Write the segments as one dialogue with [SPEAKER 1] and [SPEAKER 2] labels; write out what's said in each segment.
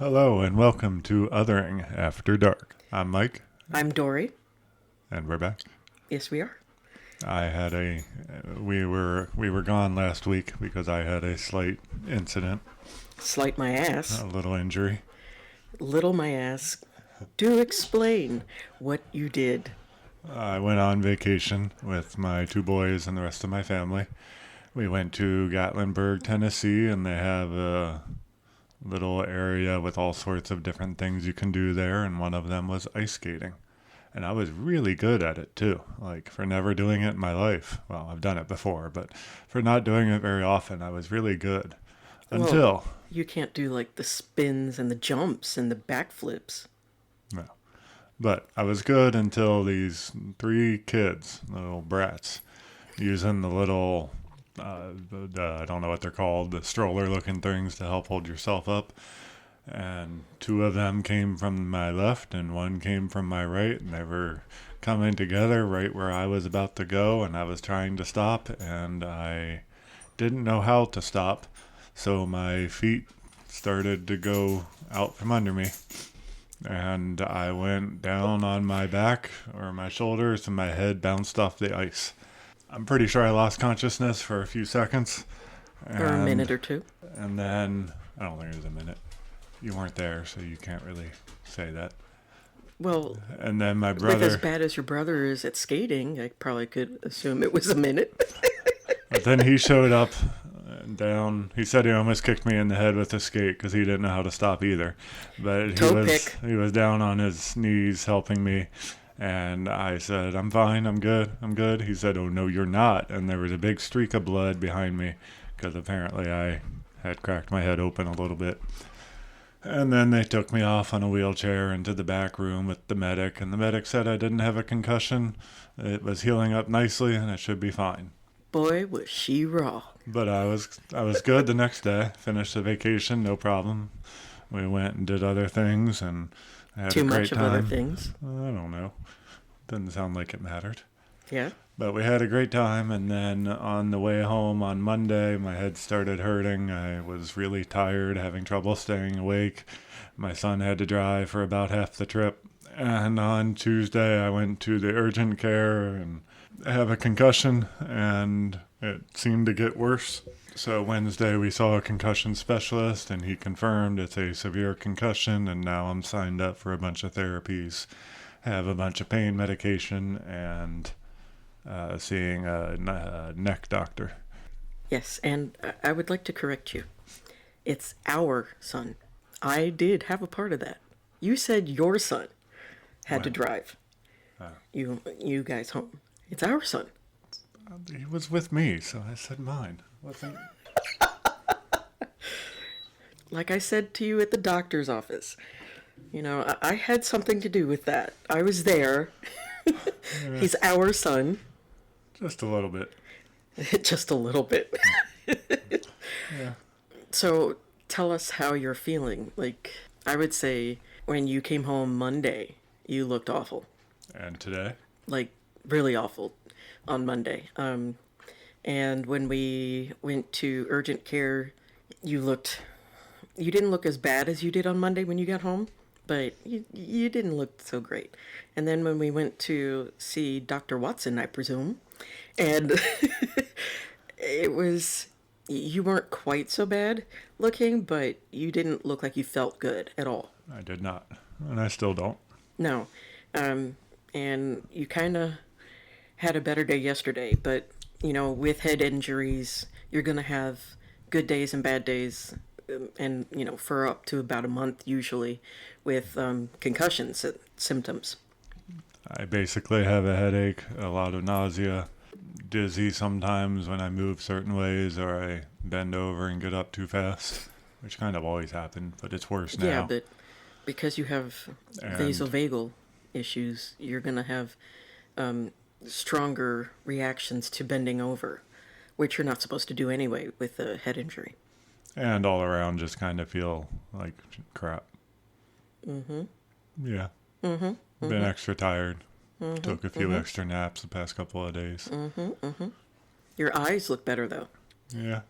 [SPEAKER 1] Hello and welcome to Othering After Dark. I'm Mike,
[SPEAKER 2] I'm Dory.
[SPEAKER 1] and we're back.
[SPEAKER 2] Yes, we are.
[SPEAKER 1] I had a we were gone last week because I had a slight incident,
[SPEAKER 2] Slight my ass.
[SPEAKER 1] a little injury.
[SPEAKER 2] Little my ass. Do explain what you did.
[SPEAKER 1] I went on vacation with my two boys and the rest of my family. We went to Gatlinburg, Tennessee, and they have a little area with all sorts of different things you can do there, and one of them was ice skating. And I was really good at it too. Like, for never doing it in my life. Well, I've done it before, but for not doing it very often, I was really good.
[SPEAKER 2] Well,
[SPEAKER 1] Until,
[SPEAKER 2] you can't do like the spins and the jumps and the backflips.
[SPEAKER 1] no. But I was good until these three kids, little brats, using the little, I don't know what they're called, the stroller looking things to help hold yourself up. And two of them came from my left and one came from my right, and they were coming together right where I was about to go, and I was trying to stop, and I didn't know how to stop, so my feet started to go out from under me, and I went down on my back or my shoulders, and my head bounced off the ice. I'm pretty sure I lost consciousness for a few seconds,
[SPEAKER 2] Or a minute or two.
[SPEAKER 1] and then I don't think it was a minute. You weren't there, so you can't really say that.
[SPEAKER 2] Well,
[SPEAKER 1] And then my
[SPEAKER 2] with as
[SPEAKER 1] brother,
[SPEAKER 2] bad as your brother is at skating, I probably could assume it was a minute.
[SPEAKER 1] but then he showed up down. He said he almost kicked me in the head with a skate because he didn't know how to stop either. But
[SPEAKER 2] Toe pick.
[SPEAKER 1] he was down on his knees helping me, and I said, "I'm fine. I'm good. I'm good." He said, "Oh no, you're not." And there was a big streak of blood behind me because apparently I had cracked my head open a little bit. And then they took me off on a wheelchair into the back room with the medic, and the medic said I didn't have a concussion. It was healing up nicely, and it should be fine.
[SPEAKER 2] Boy, was she raw.
[SPEAKER 1] But I was good the next day. Finished the vacation, no problem. We went and did other things, and I had
[SPEAKER 2] Too
[SPEAKER 1] a great
[SPEAKER 2] much of
[SPEAKER 1] time.
[SPEAKER 2] other things.
[SPEAKER 1] I don't know. Didn't sound like it mattered.
[SPEAKER 2] Yeah.
[SPEAKER 1] But we had a great time, and then on the way home on Monday, my head started hurting. I was really tired, having trouble staying awake. My son had to drive for about half the trip. And on Tuesday, I went to the urgent care and I have a concussion, and it seemed to get worse. So Wednesday, we saw a concussion specialist, and he confirmed it's a severe concussion, and now I'm signed up for a bunch of therapies, have a bunch of pain medication, and seeing a neck doctor.
[SPEAKER 2] Yes, and I would like to correct you. It's our son. I did have a part of that. You said your son had to
[SPEAKER 1] When?
[SPEAKER 2] drive you guys home. It's our son.
[SPEAKER 1] He was with me, so I said mine. Wasn't.
[SPEAKER 2] Like I said to you at the doctor's office, I had something to do with that. I was there. He's our son.
[SPEAKER 1] Just a little bit.
[SPEAKER 2] Just a little bit.
[SPEAKER 1] Yeah.
[SPEAKER 2] So tell us how you're feeling. Like, I would say when you came home Monday, you looked awful.
[SPEAKER 1] And today?
[SPEAKER 2] Like, really awful on Monday. And when we went to urgent care, you didn't look as bad as you did on Monday when you got home, but you didn't look so great. And then when we went to see Dr. Watson, I presume, and you weren't quite so bad looking, but you didn't look like you felt good at all.
[SPEAKER 1] I did not. And I still don't.
[SPEAKER 2] No. And you kind of had a better day yesterday, but, with head injuries, you're going to have good days and bad days, and, for up to about a month usually with concussion symptoms.
[SPEAKER 1] I basically have a headache, a lot of nausea, dizzy sometimes when I move certain ways or I bend over and get up too fast, which kind of always happened, but it's worse now.
[SPEAKER 2] Yeah, but because you have
[SPEAKER 1] And-
[SPEAKER 2] vasovagal issues, you're going to have stronger reactions to bending over, which you're not supposed to do anyway with a head injury.
[SPEAKER 1] And all around just kind of feel like crap.
[SPEAKER 2] Mm-hmm.
[SPEAKER 1] Yeah.
[SPEAKER 2] Mm-hmm.
[SPEAKER 1] Been extra tired.
[SPEAKER 2] Mm-hmm.
[SPEAKER 1] Took a few extra naps the past couple of days.
[SPEAKER 2] Mm-hmm. Mm-hmm. Your eyes look better, though.
[SPEAKER 1] Yeah,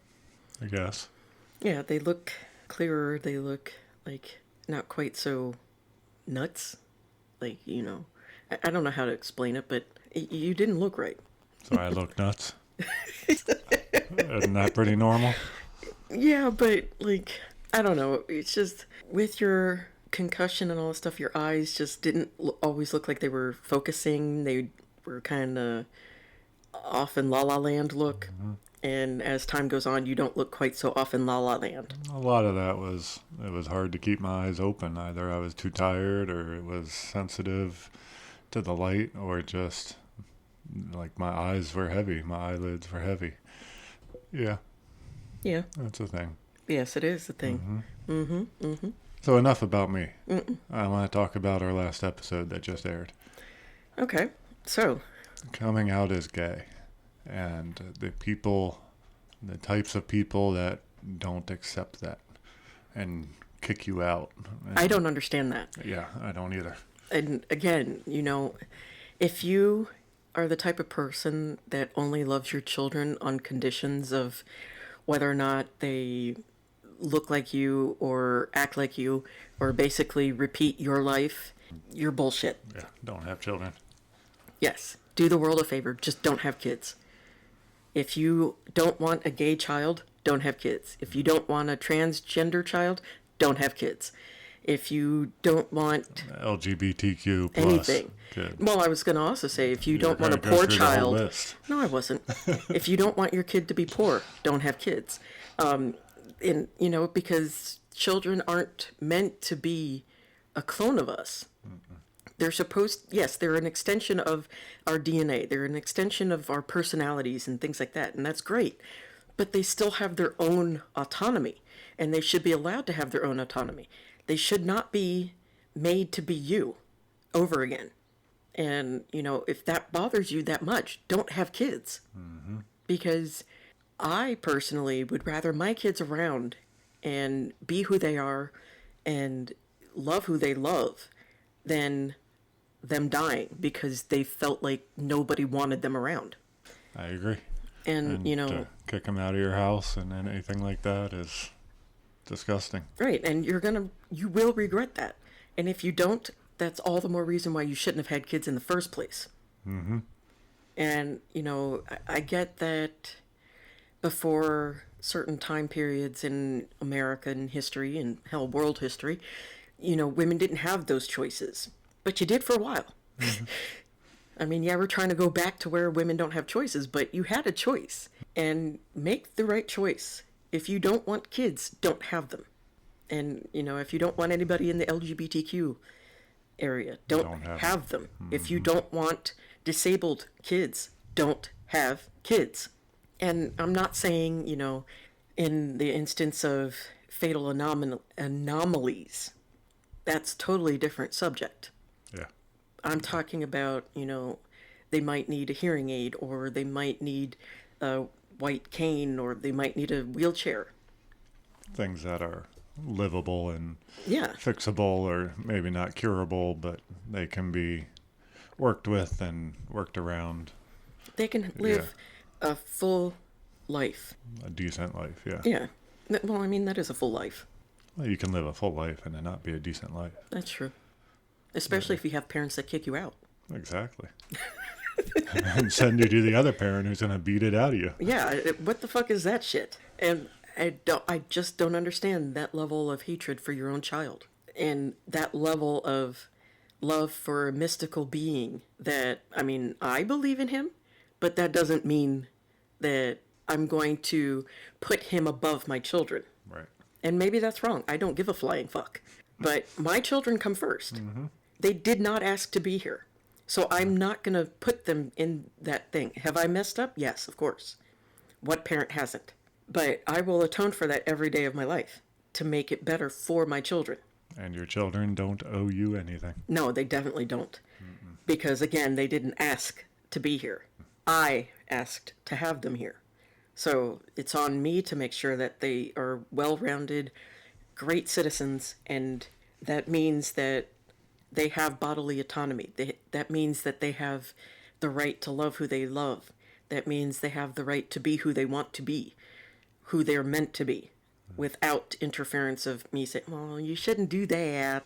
[SPEAKER 1] I guess.
[SPEAKER 2] Yeah, they look clearer. They look like not quite so nuts. Like, I don't know how to explain it, but you didn't look right.
[SPEAKER 1] So I look nuts. Isn't that pretty normal?
[SPEAKER 2] Yeah, but like, I don't know. It's just with your concussion and all that stuff, your eyes just didn't always look like they were focusing. They were kind of off in La La Land look. And as time goes on, you don't look quite so off in La La Land.
[SPEAKER 1] A lot of that was, it was hard to keep my eyes open. Either I was too tired or it was sensitive to the light, or just like my eyes were heavy, my eyelids were heavy. Yeah,
[SPEAKER 2] Yeah.
[SPEAKER 1] that's a thing.
[SPEAKER 2] Yes, it is the thing.
[SPEAKER 1] So enough about me. I want to talk about our last episode that just aired.
[SPEAKER 2] Okay. So,
[SPEAKER 1] Coming out as gay. And the types of people that don't accept that and kick you out. And,
[SPEAKER 2] I don't understand that.
[SPEAKER 1] yeah, I don't either.
[SPEAKER 2] And again, if you are the type of person that only loves your children on conditions of whether or not they look like you or act like you or basically repeat your life, you're bullshit.
[SPEAKER 1] Yeah, don't have children.
[SPEAKER 2] Yes. Do the world a favor. Just don't have kids. If you don't want a gay child, don't have kids. If you don't want a transgender child, don't have kids. If you don't want
[SPEAKER 1] LGBTQ plus.
[SPEAKER 2] anything.
[SPEAKER 1] Good.
[SPEAKER 2] Well, I was going to also say, if you
[SPEAKER 1] You're
[SPEAKER 2] don't want a
[SPEAKER 1] gonna go
[SPEAKER 2] poor
[SPEAKER 1] through the whole
[SPEAKER 2] child.
[SPEAKER 1] list.
[SPEAKER 2] No, I wasn't. If you don't want your kid to be poor, don't have kids. Because children aren't meant to be a clone of us. They're yes, they're an extension of our DNA. They're an extension of our personalities and things like that. And that's great. But they still have their own autonomy. And they should be allowed to have their own autonomy. They should not be made to be you over again. And, if that bothers you that much, don't have kids. Because I personally would rather my kids around and be who they are and love who they love than them dying because they felt like nobody wanted them around.
[SPEAKER 1] I agree.
[SPEAKER 2] And
[SPEAKER 1] to kick them out of your house and anything like that is disgusting.
[SPEAKER 2] Right, and you will regret that. And if you don't, that's all the more reason why you shouldn't have had kids in the first place. And, I get that before certain time periods in American history and hell, world history, women didn't have those choices. But you did for a while. I mean, yeah, we're trying to go back to where women don't have choices, but you had a choice. And make the right choice. If you don't want kids, don't have them. And, if you don't want anybody in the LGBTQ area, don't have them. If you don't want disabled kids, don't have kids. And I'm not saying, in the instance of fatal anomalies, that's totally different subject.
[SPEAKER 1] Yeah.
[SPEAKER 2] I'm talking about, they might need a hearing aid, or they might need a white cane, or they might need a wheelchair.
[SPEAKER 1] Things that are livable and
[SPEAKER 2] Yeah.
[SPEAKER 1] fixable, or maybe not curable, but they can be worked with and worked around.
[SPEAKER 2] They can live a full life.
[SPEAKER 1] A decent life, yeah.
[SPEAKER 2] Yeah. Well, I mean, that is a full life.
[SPEAKER 1] Well, you can live a full life and it not be a decent life.
[SPEAKER 2] That's true. Especially if you have parents that kick you out.
[SPEAKER 1] Exactly. And send you to the other parent who's going to beat it out of you.
[SPEAKER 2] Yeah, what the fuck is that shit? And I just don't understand that level of hatred for your own child. And that level of love for a mystical being that, I mean, I believe in him, but that doesn't mean that I'm going to put him above my children.
[SPEAKER 1] Right.
[SPEAKER 2] And maybe that's wrong. I don't give a flying fuck. But my children come first. They did not ask to be here. So I'm not going to put them in that thing. Have I messed up? Yes, of course. What parent hasn't? But I will atone for that every day of my life to make it better for my children.
[SPEAKER 1] And your children don't owe you anything.
[SPEAKER 2] No, they definitely don't. Because, again, they didn't ask to be here. I asked to have them here. So it's on me to make sure that they are well-rounded, great citizens, and that means that they have bodily autonomy. That means that they have the right to love who they love. That means they have the right to be who they want to be, who they're meant to be. without interference of me saying, well, you shouldn't do that.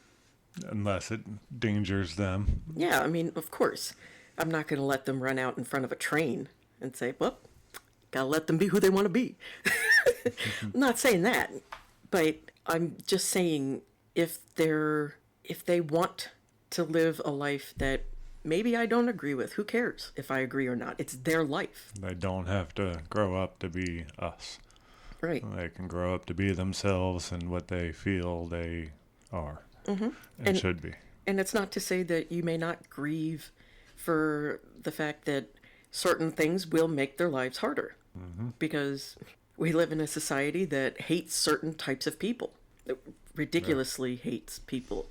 [SPEAKER 1] Unless it dangers them.
[SPEAKER 2] Yeah, I mean, of course. I'm not going to let them run out in front of a train and say, well, gotta let them be who they want to be. I'm not saying that, but I'm just saying if they want to live a life that maybe I don't agree with, who cares if I agree or not? It's their life.
[SPEAKER 1] They don't have to grow up to be us.
[SPEAKER 2] Right.
[SPEAKER 1] They can grow up to be themselves and what they feel they are and should be.
[SPEAKER 2] And it's not to say that you may not grieve for the fact that certain things will make their lives harder. Because we live in a society that hates certain types of people, that ridiculously hates people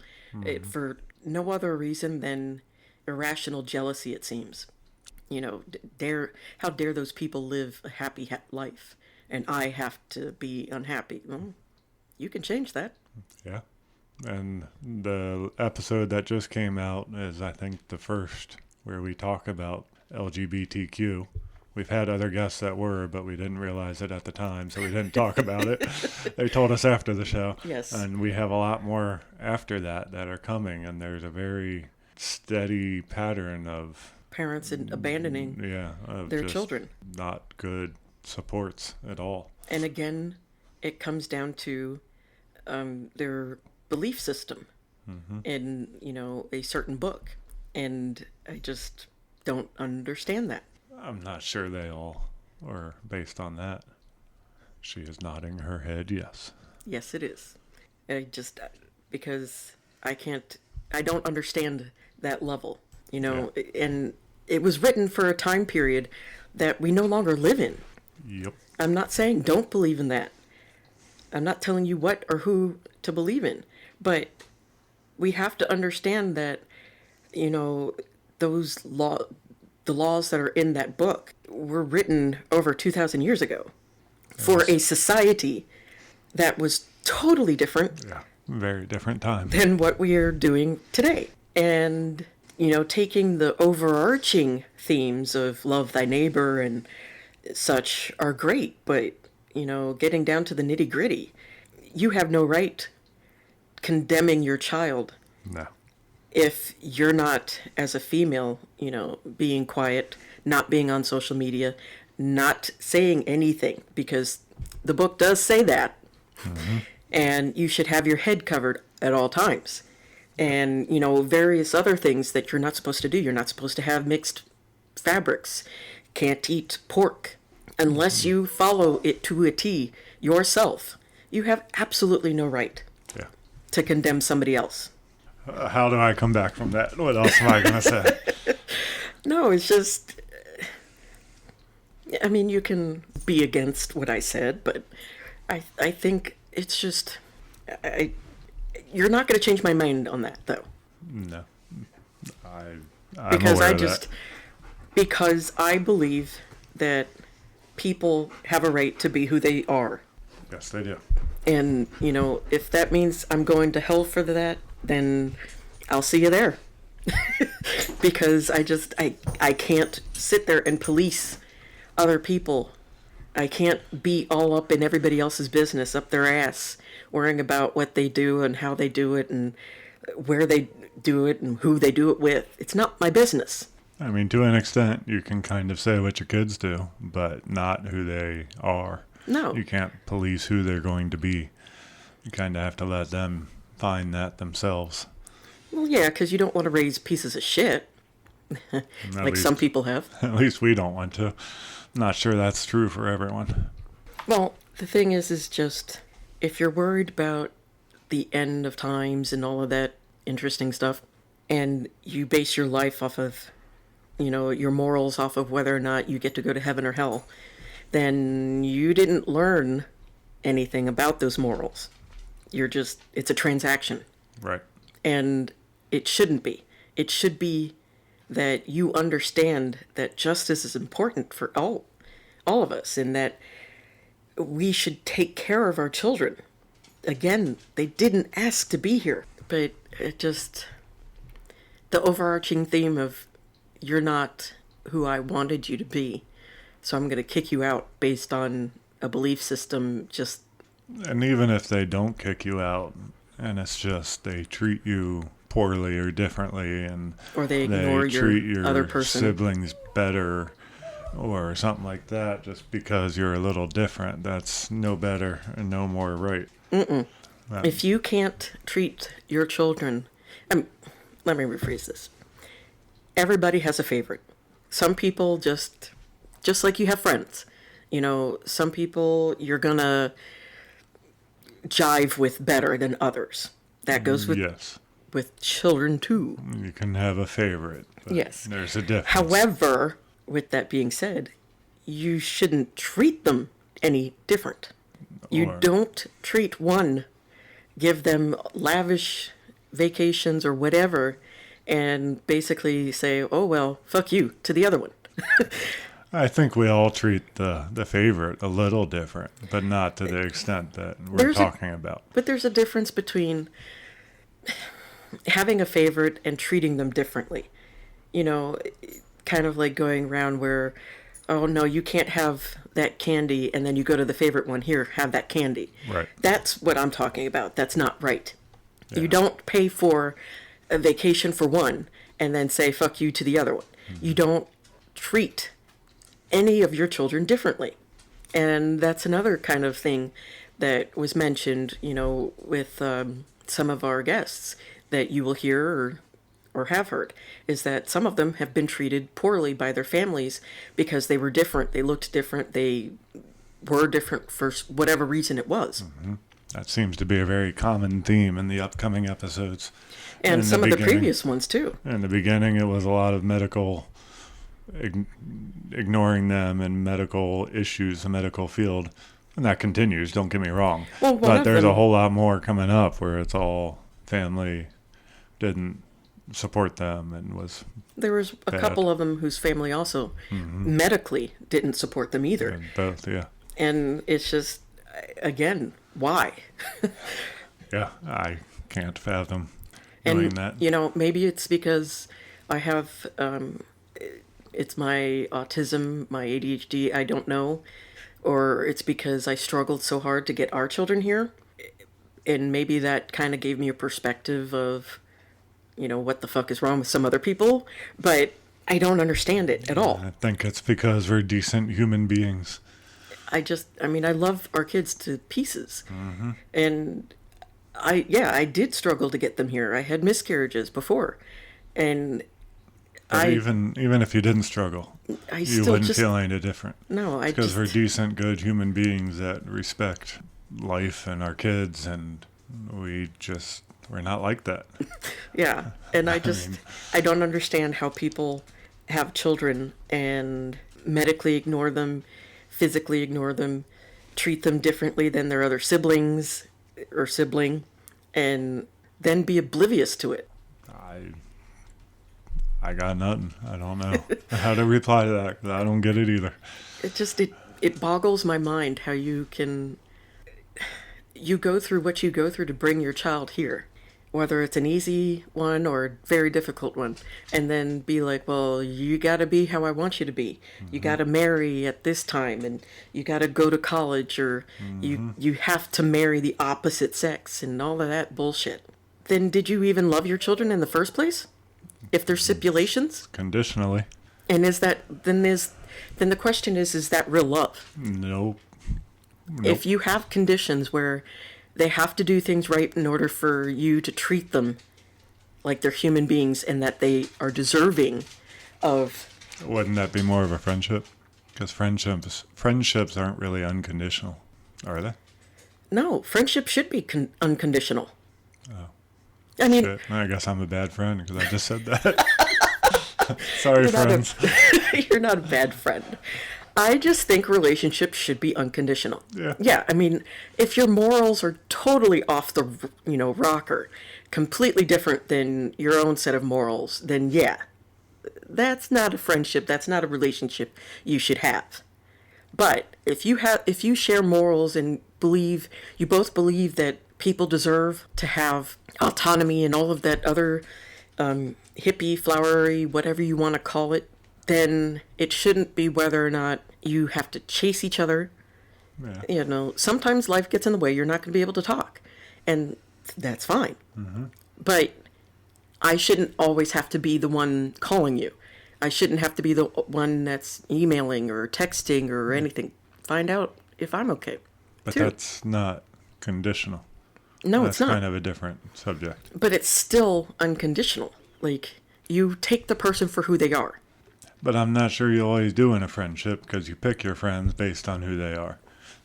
[SPEAKER 2] for no other reason than irrational jealousy, it seems. You know, how dare those people live a happy life and I have to be unhappy? Well, you can change that.
[SPEAKER 1] Yeah. And the episode that just came out is, I think, the first where we talk about LGBTQ. We've had other guests that were, but we didn't realize it at the time, so we didn't talk about it. They told us after the show.
[SPEAKER 2] Yes.
[SPEAKER 1] And we have a lot more after that are coming, and there's a very steady pattern of
[SPEAKER 2] Parents abandoning their
[SPEAKER 1] just
[SPEAKER 2] children.
[SPEAKER 1] Not good supports at all.
[SPEAKER 2] And again, it comes down to their belief system in, a certain book. And I just don't understand that.
[SPEAKER 1] I'm not sure they all are based on that. She is nodding her head yes.
[SPEAKER 2] Yes, it is. Because I don't understand that level, and it was written for a time period that we no longer live in.
[SPEAKER 1] Yep.
[SPEAKER 2] I'm not saying don't believe in that. I'm not telling you what or who to believe in, but we have to understand that, the laws that are in that book were written over 2,000 years ago for a society that was totally different.
[SPEAKER 1] Yeah, very different time
[SPEAKER 2] than what we are doing today. And, taking the overarching themes of love thy neighbor and such are great, but, getting down to the nitty gritty, you have no right condemning your child.
[SPEAKER 1] No.
[SPEAKER 2] If you're not, as a female, being quiet, not being on social media, not saying anything, because the book does say that. And you should have your head covered at all times. And, various other things that you're not supposed to do. You're not supposed to have mixed fabrics. Can't eat pork unless you follow it to a T yourself. You have absolutely no right to condemn somebody else.
[SPEAKER 1] How do I come back from that? What else am I going to say?
[SPEAKER 2] No, it's just, I mean, you can be against what I said, but I think it's just, you're not going to change my mind on that, though.
[SPEAKER 1] No. I'm
[SPEAKER 2] because
[SPEAKER 1] aware of that.
[SPEAKER 2] Because I believe that people have a right to be who they are.
[SPEAKER 1] Yes, they do.
[SPEAKER 2] And, if that means I'm going to hell for that, then I'll see you there. Because I can't sit there and police other people. I can't be all up in everybody else's business, up their ass, worrying about what they do and how they do it and where they do it and who they do it with. It's not my business.
[SPEAKER 1] I mean, to an extent, you can kind of say what your kids do, but not who they are.
[SPEAKER 2] No.
[SPEAKER 1] You can't police who they're going to be. You kind of have to let them find that themselves.
[SPEAKER 2] Well, yeah, because you don't want to raise pieces of shit. Like some people have.
[SPEAKER 1] At least we don't want to. I'm not sure that's true for everyone.
[SPEAKER 2] Well, the thing is just, if you're worried about the end of times and all of that interesting stuff, and you base your life off of, your morals off of whether or not you get to go to heaven or hell, then you didn't learn anything about those morals. It's a transaction.
[SPEAKER 1] Right.
[SPEAKER 2] And it shouldn't be. It should be that you understand that justice is important for all of us, and that we should take care of our children. Again, they didn't ask to be here, but the overarching theme of you're not who I wanted you to be, so I'm going to kick you out based on a belief system just
[SPEAKER 1] And even if they don't kick you out, and it's just they treat you poorly or differently, and
[SPEAKER 2] Or they
[SPEAKER 1] they
[SPEAKER 2] ignore your
[SPEAKER 1] treat
[SPEAKER 2] other
[SPEAKER 1] your
[SPEAKER 2] person.
[SPEAKER 1] siblings better or something like that just because you're a little different, that's no better and no more right. That-
[SPEAKER 2] If you can't treat your children, let me rephrase this. Everybody has a favorite. Some people just like you have friends. You know, some people you're gonna jive with better than others. That goes
[SPEAKER 1] yes,
[SPEAKER 2] with children too.
[SPEAKER 1] you can have a favorite, but
[SPEAKER 2] Yes.
[SPEAKER 1] there's a difference.
[SPEAKER 2] However, with that being said, you shouldn't treat them any different. You
[SPEAKER 1] Or-
[SPEAKER 2] don't treat one, give them lavish vacations or whatever, and basically say, oh, well, fuck you to the other one.
[SPEAKER 1] I think we all treat the favorite a little different, but not to the extent that we're
[SPEAKER 2] There's a-
[SPEAKER 1] talking about.
[SPEAKER 2] But there's a difference between having a favorite and treating them differently. You know, kind of like going around where, oh no, you can't have that candy, and then you go to the favorite one, here, have that candy.
[SPEAKER 1] Right.
[SPEAKER 2] That's what I'm talking about. That's not right.
[SPEAKER 1] Yeah.
[SPEAKER 2] You don't pay for a vacation for one and then say fuck you to the other one. You don't treat any of your children differently. And that's another kind of thing that was mentioned, you know, with some of our guests that you will hear or have heard, is that some of them have been treated poorly by their families because they were different, they looked different, they were different for whatever reason it was.
[SPEAKER 1] That seems to be a very common theme in the upcoming episodes.
[SPEAKER 2] And
[SPEAKER 1] In
[SPEAKER 2] some of the
[SPEAKER 1] beginning-
[SPEAKER 2] previous ones too.
[SPEAKER 1] In the beginning, it was a lot of medical, ignoring them and medical issues, the medical field. And that continues, don't get me wrong.
[SPEAKER 2] Well, one
[SPEAKER 1] but
[SPEAKER 2] of
[SPEAKER 1] there's a
[SPEAKER 2] them-
[SPEAKER 1] whole lot more coming up where it's all family didn't support them and was
[SPEAKER 2] There was a
[SPEAKER 1] Bad.
[SPEAKER 2] couple of them whose family also medically didn't support them either.
[SPEAKER 1] both, yeah.
[SPEAKER 2] And it's just, again, why?
[SPEAKER 1] Yeah, I can't fathom doing
[SPEAKER 2] And,
[SPEAKER 1] that.
[SPEAKER 2] you know, maybe it's because I have, it's my autism, my ADHD, I don't know. Or it's because I struggled so hard to get our children here. And maybe that kind of gave me a perspective of, you know, what the fuck is wrong with some other people. But I don't understand it at all.
[SPEAKER 1] I think it's because we're decent human beings.
[SPEAKER 2] I mean, I love our kids to pieces. And I did struggle to get them here. I had miscarriages before. And
[SPEAKER 1] But even if you didn't struggle,
[SPEAKER 2] I
[SPEAKER 1] you
[SPEAKER 2] still
[SPEAKER 1] wouldn't
[SPEAKER 2] just,
[SPEAKER 1] feel any different.
[SPEAKER 2] no, I
[SPEAKER 1] Because
[SPEAKER 2] just,
[SPEAKER 1] we're decent, good human beings that respect life and our kids, and we're not like that.
[SPEAKER 2] yeah. And I just,
[SPEAKER 1] mean-
[SPEAKER 2] I don't understand how people have children and medically ignore them, physically ignore them, treat them differently than their other siblings or sibling, and then be oblivious to it.
[SPEAKER 1] I got nothing. I don't know how to reply to that 'cause I don't get it either.
[SPEAKER 2] It boggles my mind how you go through what you go through to bring your child here, whether it's an easy one or a very difficult one, and then be like, well, you got to be how I want you to be. You got to marry at this time, and you got to go to college, or you have to marry the opposite sex, and all of that bullshit. Then did you even love your children in the first place? If there's stipulations?
[SPEAKER 1] Conditionally.
[SPEAKER 2] And then the question is that real love?
[SPEAKER 1] Nope.
[SPEAKER 2] If you have conditions where they have to do things right in order for you to treat them like they're human beings and that they are deserving of,
[SPEAKER 1] Wouldn't that be more of a friendship? Because friendships aren't really unconditional, are they?
[SPEAKER 2] no, friendship should be unconditional. I mean,
[SPEAKER 1] Shit. I guess I'm a bad friend because I just said that. Sorry,
[SPEAKER 2] you're not,
[SPEAKER 1] friends.
[SPEAKER 2] you're not a bad friend. I just think relationships should be unconditional.
[SPEAKER 1] Yeah.
[SPEAKER 2] Yeah, I mean, if your morals are totally off the, rocker, completely different than your own set of morals, then yeah, that's not a friendship, that's not a relationship you should have. But if you share morals and you both believe that people deserve to have autonomy and all of that other hippie, flowery, whatever you want to call it, then it shouldn't be whether or not you have to chase each other
[SPEAKER 1] Yeah.
[SPEAKER 2] You know, sometimes life gets in the way. You're not going to be able to talk, and that's fine. But I shouldn't always have to be the one calling you. I shouldn't have to be the one that's emailing or texting or anything. Find out if I'm okay.
[SPEAKER 1] But
[SPEAKER 2] too.
[SPEAKER 1] that's not conditional.
[SPEAKER 2] No,
[SPEAKER 1] That's
[SPEAKER 2] it's not.
[SPEAKER 1] kind of a different subject.
[SPEAKER 2] But it's still unconditional. Like, you take the person for who they are.
[SPEAKER 1] But I'm not sure you always do in a friendship because you pick your friends based on who they are.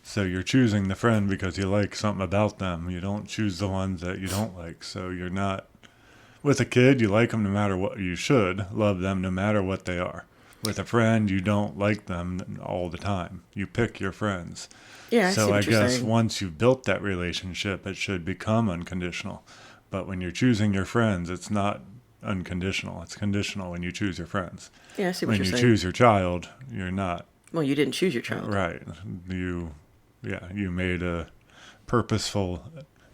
[SPEAKER 1] So you're choosing the friend because you like something about them. You don't choose the ones that you don't like. So you're not. With a kid, you like them no matter what. You should love them no matter what they are. With a friend, you don't like them all the time. You pick your friends.
[SPEAKER 2] Yeah, I see
[SPEAKER 1] So I
[SPEAKER 2] what you're
[SPEAKER 1] guess
[SPEAKER 2] saying.
[SPEAKER 1] once you've built that relationship, it should become unconditional. But when you're choosing your friends, it's not unconditional. It's conditional when you choose your friends.
[SPEAKER 2] Yeah, I see what
[SPEAKER 1] When
[SPEAKER 2] you're
[SPEAKER 1] you
[SPEAKER 2] saying.
[SPEAKER 1] choose your child, you're not.
[SPEAKER 2] Well, you didn't choose your child.
[SPEAKER 1] Right. You made a purposeful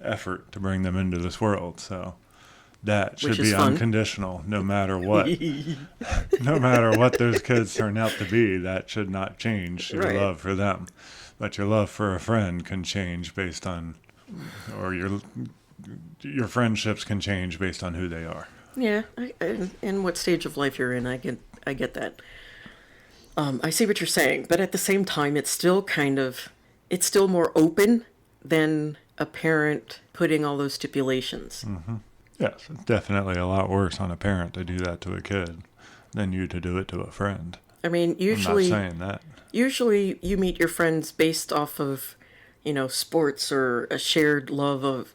[SPEAKER 1] effort to bring them into this world. So that should
[SPEAKER 2] Which
[SPEAKER 1] be
[SPEAKER 2] is fun.
[SPEAKER 1] unconditional no matter what. No matter what those kids turn out to be, that should not change your
[SPEAKER 2] Right.
[SPEAKER 1] love for them. But your love for a friend can change based on, or your friendships can change based on who they are.
[SPEAKER 2] Yeah, and what stage of life you're in, I get that. I see what you're saying, but at the same time, it's still it's still more open than a parent putting all those stipulations.
[SPEAKER 1] Yes, it's definitely a lot worse on a parent to do that to a kid than you to do it to a friend.
[SPEAKER 2] I mean,
[SPEAKER 1] I'm not
[SPEAKER 2] usually,
[SPEAKER 1] saying that.
[SPEAKER 2] usually you meet your friends based off of, sports or a shared love of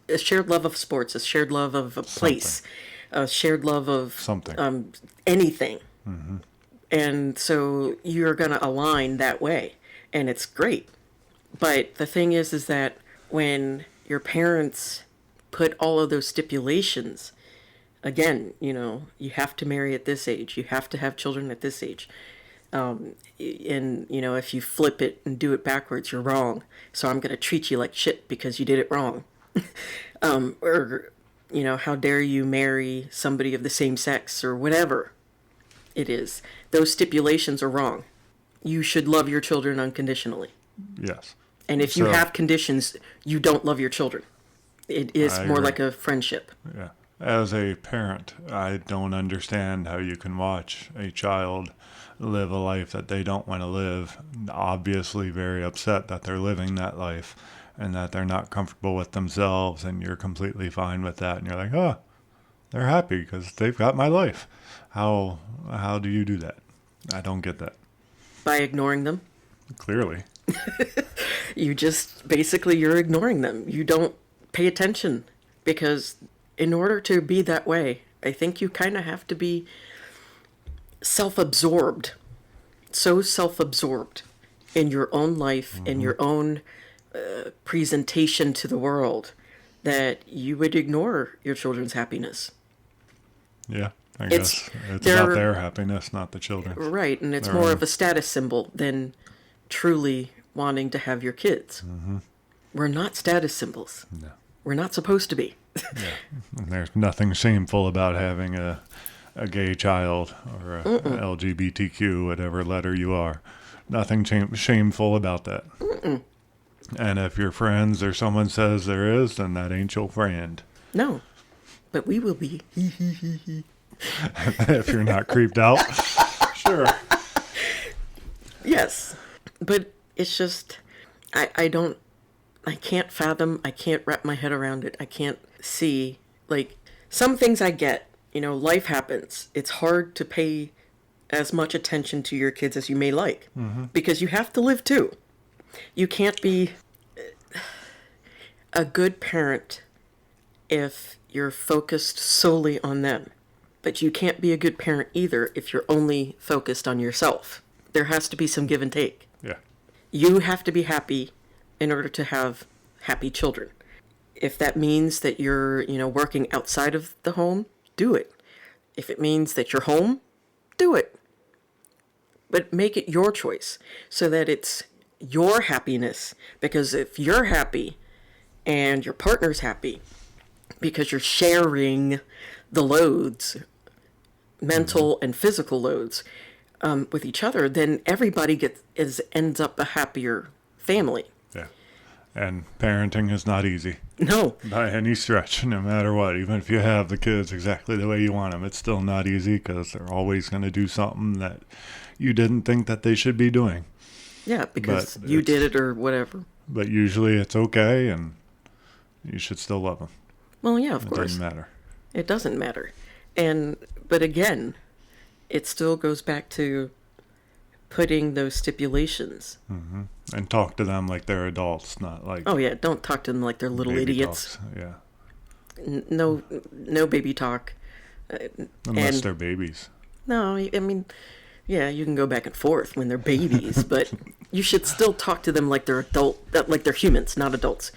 [SPEAKER 2] sports, a shared love of a place, a shared love of
[SPEAKER 1] Something.
[SPEAKER 2] anything. And so you're going to align that way, and it's great. But the thing is that when your parents put all of those stipulations, again, you have to marry at this age, you have to have children at this age. And, if you flip it and do it backwards, you're wrong. So I'm going to treat you like shit because you did it wrong. Or, how dare you marry somebody of the same sex or whatever it is. Those stipulations are wrong. You should love your children unconditionally.
[SPEAKER 1] Yes.
[SPEAKER 2] And if you
[SPEAKER 1] So-
[SPEAKER 2] have conditions, you don't love your children. It is
[SPEAKER 1] I
[SPEAKER 2] more
[SPEAKER 1] agree.
[SPEAKER 2] like a friendship.
[SPEAKER 1] Yeah. As a parent, I don't understand how you can watch a child live a life that they don't want to live, obviously very upset that they're living that life and that they're not comfortable with themselves, and you're completely fine with that. And you're like, oh, they're happy because they've got my life. How do you do that? I don't get that.
[SPEAKER 2] By ignoring them,
[SPEAKER 1] Clearly.
[SPEAKER 2] you're ignoring them. You don't pay attention because in order to be that way, I think you kind of have to be self-absorbed. So self-absorbed in your own life, in your own presentation to the world, that you would ignore your children's happiness.
[SPEAKER 1] Yeah. I
[SPEAKER 2] It's-
[SPEAKER 1] guess it's
[SPEAKER 2] they're-
[SPEAKER 1] about their happiness, not the children's.
[SPEAKER 2] Right, and it's
[SPEAKER 1] Their
[SPEAKER 2] more
[SPEAKER 1] own.
[SPEAKER 2] of a status symbol than truly wanting to have your kids. We're not status symbols.
[SPEAKER 1] No.
[SPEAKER 2] We're not supposed to be.
[SPEAKER 1] And there's nothing shameful about having a gay child or a LGBTQ, whatever letter you are. Nothing shameful about that. And if your friends or someone says there is, then that ain't your friend.
[SPEAKER 2] No, but we will be.
[SPEAKER 1] If you're not creeped out, sure.
[SPEAKER 2] Yes, but it's just, I can't fathom, I can't wrap my head around it. I can't see, like, some things I get, life happens. It's hard to pay as much attention to your kids as you may like because you have to live too. You can't be a good parent if you're focused solely on them. But you can't be a good parent either if you're only focused on yourself. There has to be some give and take.
[SPEAKER 1] Yeah.
[SPEAKER 2] You have to be happy in order to have happy children. If that means that you're, working outside of the home, do it. If it means that you're home, do it. But make it your choice so that it's your happiness. Because if you're happy and your partner's happy, because you're sharing the loads, mental and physical loads, with each other, then everybody ends up a happier family.
[SPEAKER 1] And parenting is not easy
[SPEAKER 2] No.
[SPEAKER 1] by any stretch, no matter what. Even if you have the kids exactly the way you want them, it's still not easy because they're always going to do something that you didn't think that they should be doing.
[SPEAKER 2] Yeah, because
[SPEAKER 1] But
[SPEAKER 2] you did it or whatever.
[SPEAKER 1] But usually it's okay, and you should still love them.
[SPEAKER 2] Well, yeah, of
[SPEAKER 1] It
[SPEAKER 2] course.
[SPEAKER 1] doesn't matter.
[SPEAKER 2] It doesn't matter. But again, it still goes back to putting those stipulations.
[SPEAKER 1] Hmm. And talk to them like they're adults, not like
[SPEAKER 2] Oh yeah, don't talk to them like they're little
[SPEAKER 1] baby
[SPEAKER 2] idiots.
[SPEAKER 1] talks. Yeah,
[SPEAKER 2] No baby talk.
[SPEAKER 1] unless
[SPEAKER 2] And-
[SPEAKER 1] they're babies.
[SPEAKER 2] No, I mean, yeah, you can go back and forth when they're babies, but you should still talk to them like they're like they're humans, not adults.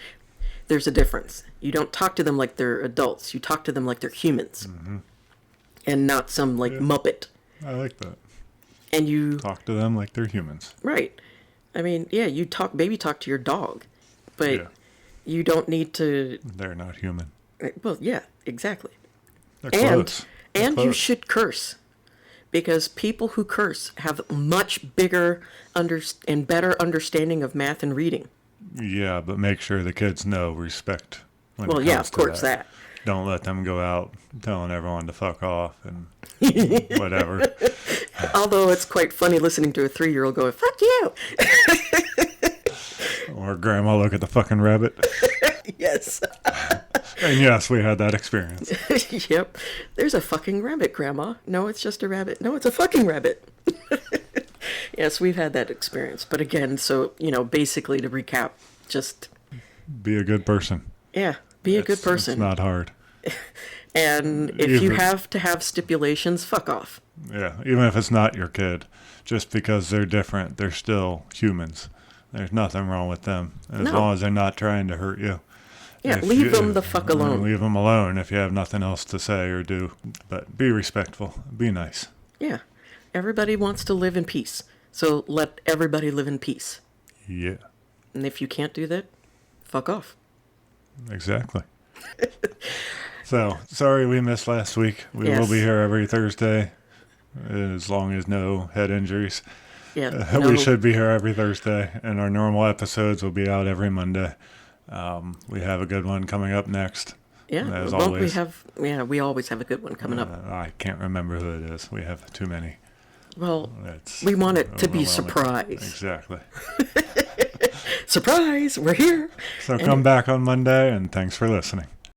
[SPEAKER 2] There's a difference. You don't talk to them like they're adults. You talk to them like they're humans, and not some like Muppet.
[SPEAKER 1] I like that.
[SPEAKER 2] And you
[SPEAKER 1] Talk to them like they're humans.
[SPEAKER 2] right. I mean, yeah, you baby talk to your dog, but
[SPEAKER 1] Yeah.
[SPEAKER 2] you don't need to.
[SPEAKER 1] They're not human.
[SPEAKER 2] Well, yeah, exactly.
[SPEAKER 1] They're
[SPEAKER 2] And
[SPEAKER 1] close. They're
[SPEAKER 2] and you
[SPEAKER 1] close.
[SPEAKER 2] should curse, because people who curse have much bigger and better understanding of math and reading.
[SPEAKER 1] Yeah, but make sure the kids know respect. When
[SPEAKER 2] Well,
[SPEAKER 1] it
[SPEAKER 2] yeah,
[SPEAKER 1] comes
[SPEAKER 2] of
[SPEAKER 1] to
[SPEAKER 2] course that.
[SPEAKER 1] Don't let them go out telling everyone to fuck off and whatever.
[SPEAKER 2] Although it's quite funny listening to a 3-year-old go, "Fuck you."
[SPEAKER 1] Or grandma, look at the fucking rabbit.
[SPEAKER 2] Yes.
[SPEAKER 1] And yes, we had that experience.
[SPEAKER 2] Yep. There's a fucking rabbit, Grandma. No, it's just a rabbit. No, it's a fucking rabbit. Yes, we've had that experience. But again, so, basically to recap, just,
[SPEAKER 1] Be a good person.
[SPEAKER 2] yeah, be a good
[SPEAKER 1] It's
[SPEAKER 2] person.
[SPEAKER 1] not hard.
[SPEAKER 2] And if you
[SPEAKER 1] Even-
[SPEAKER 2] have to have stipulations, fuck off.
[SPEAKER 1] Yeah, even if it's not your kid, just because they're different, they're still humans. There's nothing wrong with them as
[SPEAKER 2] No.
[SPEAKER 1] long as they're not trying to hurt you.
[SPEAKER 2] Yeah,
[SPEAKER 1] If
[SPEAKER 2] leave
[SPEAKER 1] you-
[SPEAKER 2] them the fuck alone.
[SPEAKER 1] Leave them alone if you have nothing else to say or do. But be respectful. Be nice.
[SPEAKER 2] Yeah. Everybody wants to live in peace. So let everybody live in peace.
[SPEAKER 1] Yeah,
[SPEAKER 2] And if you can't do that, fuck off.
[SPEAKER 1] exactly. So, sorry we missed last week. We will
[SPEAKER 2] Yes.
[SPEAKER 1] be here every Thursday as long as no head injuries.
[SPEAKER 2] Yeah.
[SPEAKER 1] We
[SPEAKER 2] no-
[SPEAKER 1] should be here every Thursday, and our normal episodes will be out every Monday. We have a good one coming up next.
[SPEAKER 2] Yeah.
[SPEAKER 1] as
[SPEAKER 2] Well,
[SPEAKER 1] always.
[SPEAKER 2] we always have a good one coming up.
[SPEAKER 1] I can't remember who it is. We have too many.
[SPEAKER 2] Well,
[SPEAKER 1] It's
[SPEAKER 2] we want it to be
[SPEAKER 1] overwhelming.
[SPEAKER 2] surprise.
[SPEAKER 1] Exactly.
[SPEAKER 2] Surprise! We're here.
[SPEAKER 1] So come back on Monday, and thanks for listening.